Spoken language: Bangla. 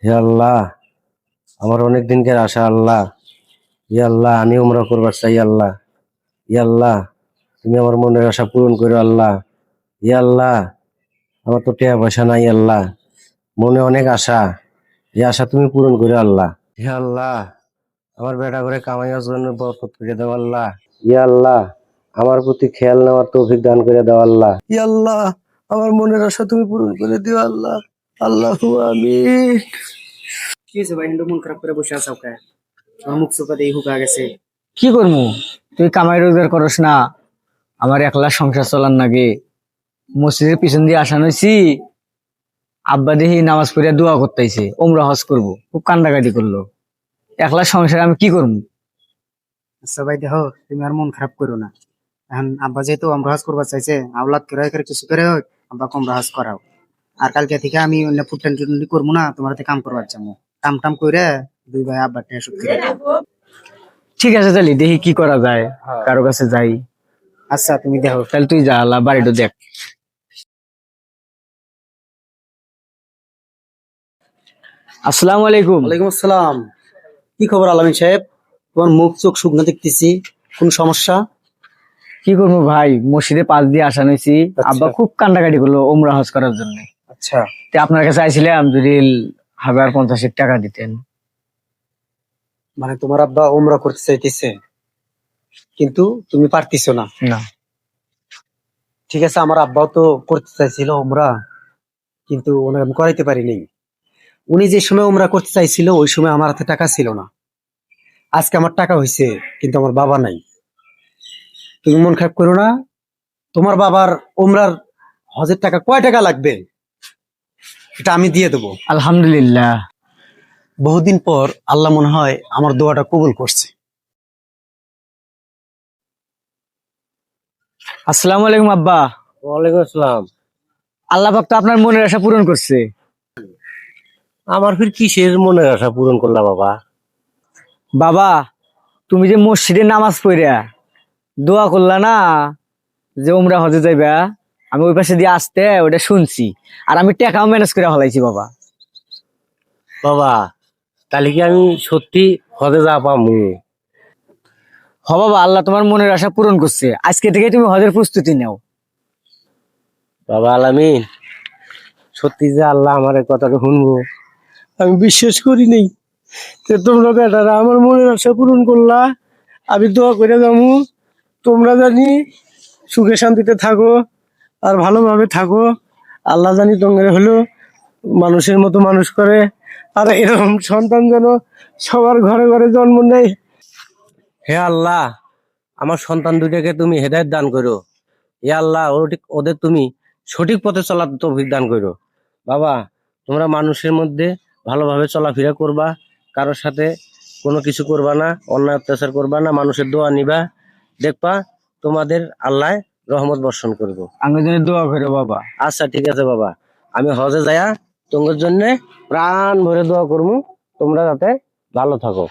হে আল্লাহ, আমার অনেক দিনকার আশা আল্লাহ। ইয়া আল্লাহ, আমি উমরা করবার চাই আল্লাহ। ইয়া আল্লাহ, তুমি আমার মনের আশা পূরণ করো আল্লাহ। ইয়া আল্লাহ, আমার তো টাকা পয়সা নাই আল্লাহ, মনে অনেক আশা। এই আশা তুমি পূরণ করো আল্লাহ। হে আল্লাহ, আমার বেটা করে কামাইয়ার জন্য বরকত করে দাও আল্লাহ। ইয়া আল্লাহ, আমার প্রতি খেয়াল নেওয়ার তৌফিক দান করে দাও আল্লাহ। ইয়া আল্লাহ, আমার মনের আশা তুমি পূরণ করে দিও আল্লাহ। আল্লাহু আমিন। কি হয়েছে ভাই? হিন্দু মন খারাপ করে বসে আছো কে? আমার মুখ চোখা দিয়ে হুকা গেছে। কি করবো? তুই কামাই রোজগার করস না, আমার একলা সংসার চলার নাগে। মসজিদের পিছন দিয়ে আসান হয়েছি, আব্বা দেখি নামাজ পড়িয়া দোয়া করতেছে ওমরা হজ করবো, খুব কান্দাকাটি করলো। একলা সংসার আমি কি করবো? আচ্ছা ভাই দেখো, তুমি আর মন খারাপ করো না। এখন আব্বা যেহেতু আমরা হাজ করবার চাইছে, আওলাদ করে করে কিছু করে হোক আব্বা কমরা হাজ করাও। আর কালকে থেকে আমি অন্য ফুটান টুটানি করবো না, তোমার হাতে কাম করবার যাবো। কাম টাম করে দুই ভাই আব্বার টেনে শুট করে দাও। ঠিক আছে, তাহলে দেখি কি করা যায়, কারো কাছে যাই। আচ্ছা তুমি দেখো। তাহলে তুই যা, আল্লাহ বাড়িটা দেখ। আসসালামু আলাইকুম। ওয়ালাইকুম আসসালাম। কি খবর আলামিন সাহেব? তোমার মুখ চোখ শুকনো দেখতেছি, কোন সমস্যা? কি করবো ভাই, মসজিদে পাশ দিয়ে আসান হয়েছি, আব্বা খুব কান্দাকাটি করলো ওমরা হজ করার জন্য। আচ্ছা, তো আপনার কাছে আইছিলাম, যদি 1050 টাকা দিতেন। মানে তোমার আব্বা উমরা করতে চাইতেছে কিন্তু তুমি পারতিছো না? না। ঠিক আছে, আমার আব্বাও তো করতে চাইছিল উমরা, কিন্তু ওনাকে আমি করাইতে পারি নাই। উনি যে সময় উমরা করতে চাইছিল ওই সময় আমার হাতে টাকা ছিল না। আজকে আমার টাকা হয়েছে কিন্তু আমার বাবা নাই। তুমি মন খারাপ করো না। তোমার বাবার উমরার হজের টাকা কয় টাকা লাগবে এটা আমি দিয়ে দেবো। আলহামদুলিল্লাহ। বহুদিন পর আল্লাহ মনে হয় আমার দোয়াটা কবুল করছে। আসসালামু আলাইকুম আব্বা। ওয়ালাইকুম আসসালাম। আল্লাহ পাক তো আপনার মনের আশা পূরণ করছে। আমার ফির কিসের মনের আশা পূরণ করলা বাবা? বাবা, তুমি যে মসজিদে নামাজ পড়িয়া দোয়া করলা না, যে উমরা হজে যাইবা, আমি ওই পাশে দিয়ে আসতে ওটা শুনছি, আর আমি টাকাও ম্যানেজ করে হলাইছি বাবা। বাবা, তাহলে কি আমি সত্যি হজে যা পামু? হ বাবা, আল্লাহ তোমার মনের আশা পূরণ করছে, আজকে থেকে তুমি হজের প্রস্তুতি নাও। বাবা আলামিন, সত্যি যে আল্লাহ আমার এই কথাটা শুনবো আমি বিশ্বাস করি নাই। তো তোমরা বেটারা আমার মনের আশা পূরণ করলা, আমি দোয়া করে যাবো তোমরা জানি সুখে শান্তিতে থাকো আর ভালোভাবে থাকো। আল্লাহ জানি তোমার হলো মানুষের মতো মানুষ করে, আর এরকম সন্তান যেন সবার ঘরে ঘরে জন্ম নেয়। হে আল্লাহ, আমার সন্তান দুইটাকে তুমি হেদায়েত দান করো। হে আল্লাহ, ওদের তুমি সঠিক পথে চলার তৌফিক দান করো। বাবা, তোমরা মানুষের মধ্যে ভালোভাবে চলাফেরা করবা, কারোর সাথে কোনো কিছু করবা না, অন্যায় অত্যাচার করবা না, মানুষের দোয়া নিবা, দেখবা তোমাদের আল্লাহ রহমত বর্ষণ করবো। আমার জন্য দোয়া করো বাবা। আচ্ছা ঠিক আছে বাবা, আমি হজে যায়া তোমার জন্য প্রাণ ভরে দোয়া করবো, তোমরা যাতে ভালো থাকো।